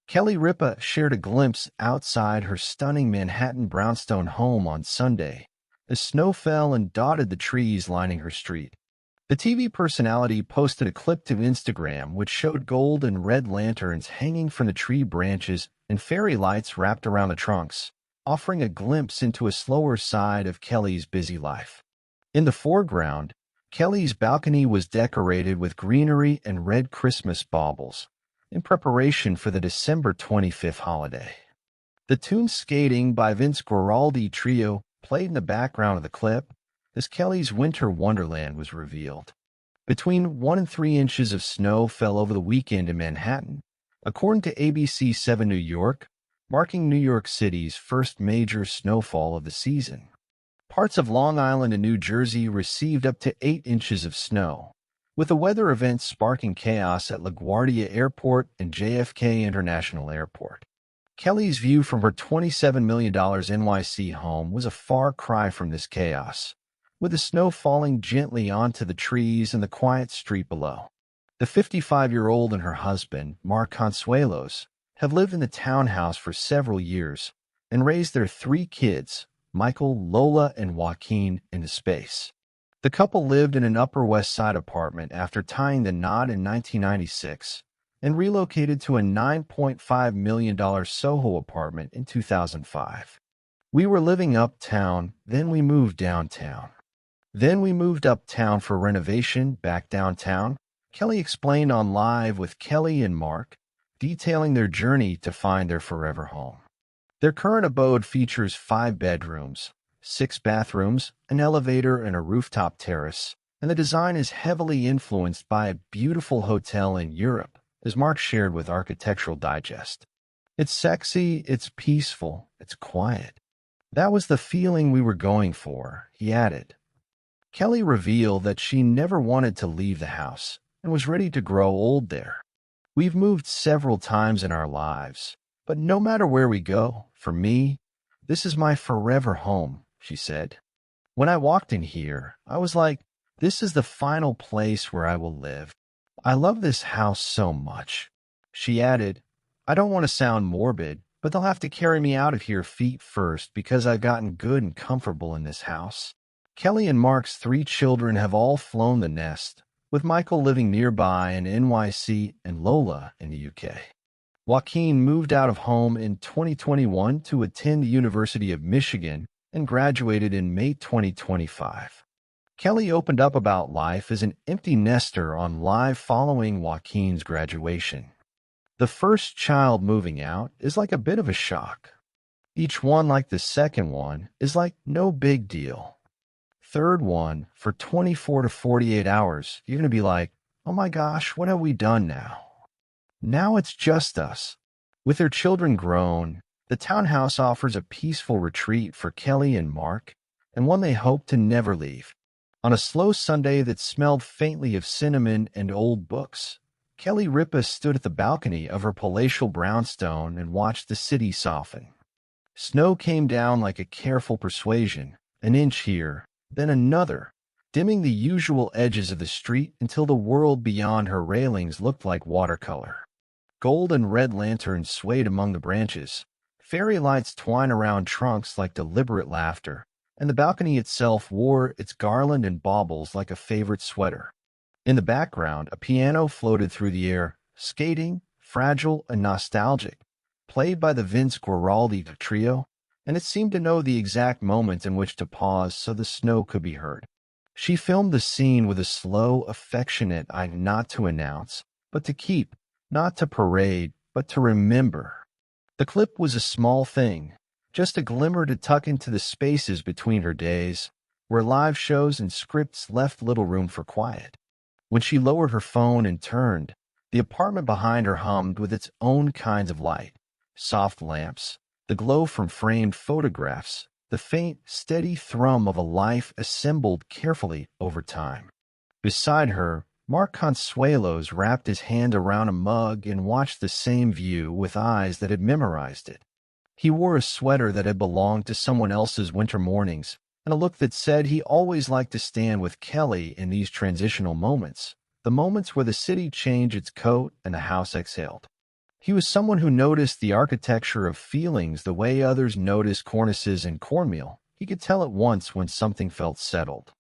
Kelly Ripa shared a glimpse outside her stunning Manhattan brownstone home on Sunday, as snow fell and dotted the trees lining her street. The TV personality posted a clip to Instagram which showed gold and red lanterns hanging from the tree branches and fairy lights wrapped around the trunks, offering a glimpse into a slower side of Kelly's busy life. In the foreground, Kelly's balcony was decorated with greenery and red Christmas baubles, in preparation for the December 25th holiday. The tune Skating by Vince Guaraldi Trio played in the background of the clip as Kelly's winter wonderland was revealed. Between 1 and 3 inches of snow fell over the weekend in Manhattan, according to ABC 7 New York, marking New York City's first major snowfall of the season. Parts of Long Island and New Jersey received up to 8 inches of snow, with the weather event sparking chaos at LaGuardia Airport and JFK International Airport. Kelly's view from her $27 million NYC home was a far cry from this chaos, with the snow falling gently onto the trees and the quiet street below. The 55-year-old and her husband, Mark Consuelos, have lived in the townhouse for several years and raised their 3 kids, Michael, Lola, and Joaquin, into space. The couple lived in an Upper West Side apartment after tying the knot in 1996 and relocated to a $9.5 million Soho apartment in 2005. We were living uptown, then we moved downtown. Then we moved uptown for renovation back downtown, Kelly explained on Live with Kelly and Mark, detailing their journey to find their forever home. Their current abode features 5 bedrooms, 6 bathrooms, an elevator, and a rooftop terrace, and the design is heavily influenced by a beautiful hotel in Europe, as Mark shared with Architectural Digest. It's sexy, it's peaceful, it's quiet. That was the feeling we were going for, he added. Kelly revealed that she never wanted to leave the house and was ready to grow old there. We've moved several times in our lives, but no matter where we go, for me, this is my forever home, she said. When I walked in here, I was like, this is the final place where I will live. I love this house so much. She added, I don't want to sound morbid, but they'll have to carry me out of here feet first because I've gotten good and comfortable in this house. Kelly and Mark's 3 children have all flown the nest, with Michael living nearby in NYC and Lola in the UK. Joaquin moved out of home in 2021 to attend the University of Michigan and graduated in May 2025. Kelly opened up about life as an empty nester on Live following Joaquin's graduation. The first child moving out is like a bit of a shock. Each one, like the second one, is like no big deal. Third one, for 24 to 48 hours, you're going to be like, oh my gosh, what have we done now? Now it's just us. With their children grown, the townhouse offers a peaceful retreat for Kelly and Mark, and one they hope to never leave. On a slow Sunday that smelled faintly of cinnamon and old books, Kelly Ripa stood at the balcony of her palatial brownstone and watched the city soften. Snow came down like a careful persuasion, an inch here, then another, dimming the usual edges of the street until the world beyond her railings looked like watercolor. Gold and red lanterns swayed among the branches, fairy lights twined around trunks like deliberate laughter, and the balcony itself wore its garland and baubles like a favorite sweater. In the background, a piano floated through the air, skating, fragile and nostalgic, played by the Vince Guaraldi Trio, and it seemed to know the exact moment in which to pause so the snow could be heard. She filmed the scene with a slow, affectionate eye, not to announce, but to keep, not to parade, but to remember. The clip was a small thing, just a glimmer to tuck into the spaces between her days, where live shows and scripts left little room for quiet. When she lowered her phone and turned, the apartment behind her hummed with its own kinds of light, soft lamps, the glow from framed photographs, the faint, steady thrum of a life assembled carefully over time. Beside her, Mark Consuelos wrapped his hand around a mug and watched the same view with eyes that had memorized it. He wore a sweater that had belonged to someone else's winter mornings, and a look that said he always liked to stand with Kelly in these transitional moments, the moments where the city changed its coat and the house exhaled. He was someone who noticed the architecture of feelings the way others notice cornices and cornmeal. He could tell at once when something felt settled.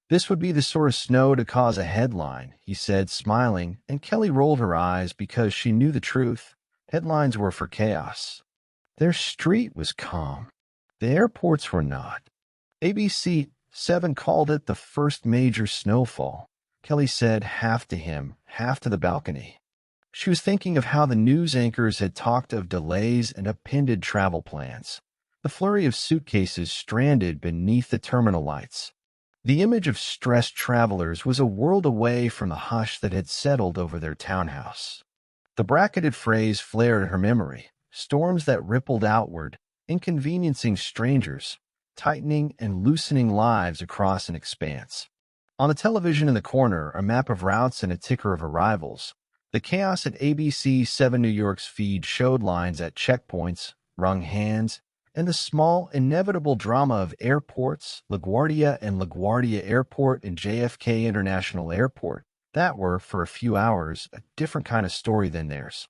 This would be the sort of snow to cause a headline, he said, smiling, and Kelly rolled her eyes because she knew the truth. Headlines were for chaos. Their street was calm. The airports were not. ABC 7 called it the first major snowfall. Kelly said, half to him, half to the balcony. She was thinking of how the news anchors had talked of delays and appended travel plans. The flurry of suitcases stranded beneath the terminal lights. The image of stressed travelers was a world away from the hush that had settled over their townhouse. The bracketed phrase flared in her memory, storms that rippled outward, inconveniencing strangers, tightening and loosening lives across an expanse. On the television in the corner, a map of routes and a ticker of arrivals. The chaos at ABC 7 New York's feed showed lines at checkpoints, wrung hands, and the small, inevitable drama of airports, LaGuardia and LaGuardia Airport and JFK International Airport, that were, for a few hours, a different kind of story than theirs.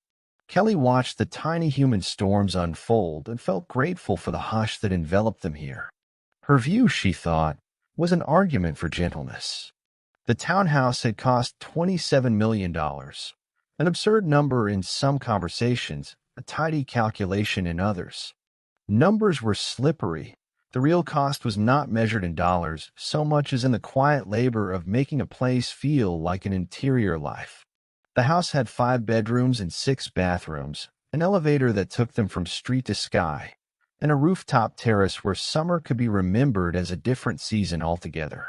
Kelly watched the tiny human storms unfold and felt grateful for the hush that enveloped them here. Her view, she thought, was an argument for gentleness. The townhouse had cost $27 million, an absurd number in some conversations, a tidy calculation in others. Numbers were slippery. The real cost was not measured in dollars so much as in the quiet labor of making a place feel like an interior life. The house had 5 bedrooms and 6 bathrooms, an elevator that took them from street to sky, and a rooftop terrace where summer could be remembered as a different season altogether.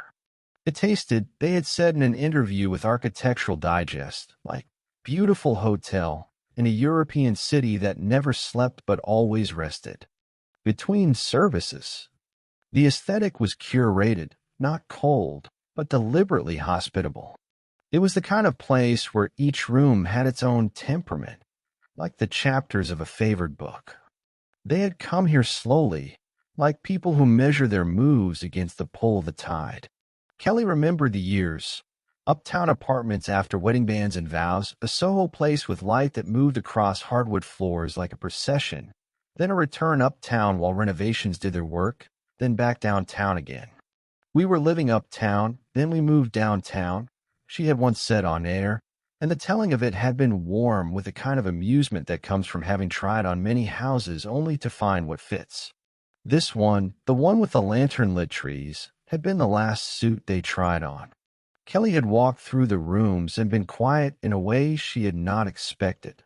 It tasted, they had said in an interview with Architectural Digest, like beautiful hotel in a European city that never slept but always rested. Between services, the aesthetic was curated, not cold, but deliberately hospitable. It was the kind of place where each room had its own temperament, like the chapters of a favored book. They had come here slowly, like people who measure their moves against the pull of the tide. Kelly remembered the years. Uptown apartments after wedding bands and vows, a Soho place with light that moved across hardwood floors like a procession, then a return uptown while renovations did their work, then back downtown again. We were living uptown, then we moved downtown, she had once said on air, and the telling of it had been warm with the kind of amusement that comes from having tried on many houses only to find what fits. This one, the one with the lantern-lit trees, had been the last suit they tried on. Kelly had walked through the rooms and been quiet in a way she had not expected.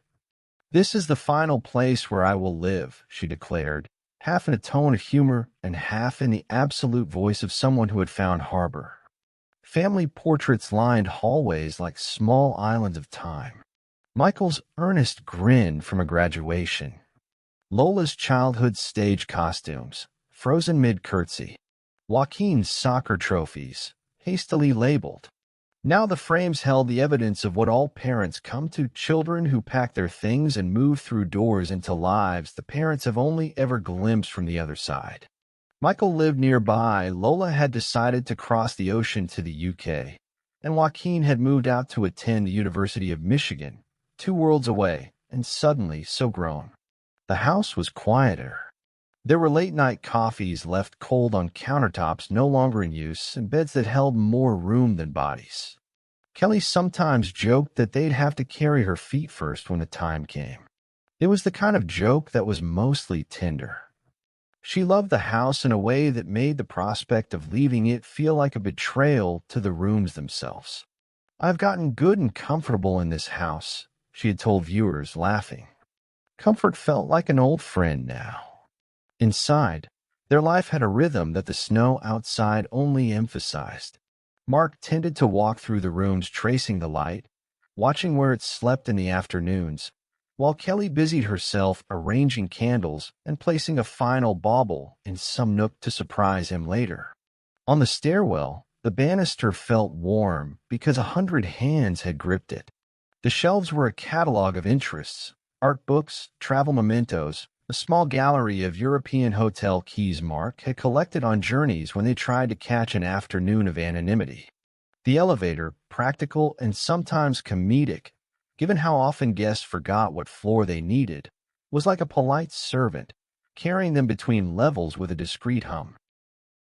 "This is the final place where I will live," she declared, half in a tone of humor and half in the absolute voice of someone who had found harbor. Family portraits lined hallways like small islands of time. Michael's earnest grin from a graduation. Lola's childhood stage costumes, frozen mid-curtsy. Joaquin's soccer trophies, hastily labeled. Now the frames held the evidence of what all parents come to, children who pack their things and move through doors into lives the parents have only ever glimpsed from the other side. Michael lived nearby, Lola had decided to cross the ocean to the UK, and Joaquin had moved out to attend the University of Michigan, 2 worlds away, and suddenly so grown. The house was quieter. There were late-night coffees left cold on countertops no longer in use and beds that held more room than bodies. Kelly sometimes joked that they'd have to carry her feet first when the time came. It was the kind of joke that was mostly tender. She loved the house in a way that made the prospect of leaving it feel like a betrayal to the rooms themselves. "I've gotten good and comfortable in this house," she had told viewers, laughing. Comfort felt like an old friend now. Inside, their life had a rhythm that the snow outside only emphasized. Mark tended to walk through the rooms tracing the light, watching where it slept in the afternoons, while Kelly busied herself arranging candles and placing a final bauble in some nook to surprise him later. On the stairwell, the banister felt warm because 100 hands had gripped it. The shelves were a catalog of interests, art books, travel mementos, a small gallery of European hotel keys Mark had collected on journeys when they tried to catch an afternoon of anonymity. The elevator, practical and sometimes comedic, given how often guests forgot what floor they needed, was like a polite servant, carrying them between levels with a discreet hum.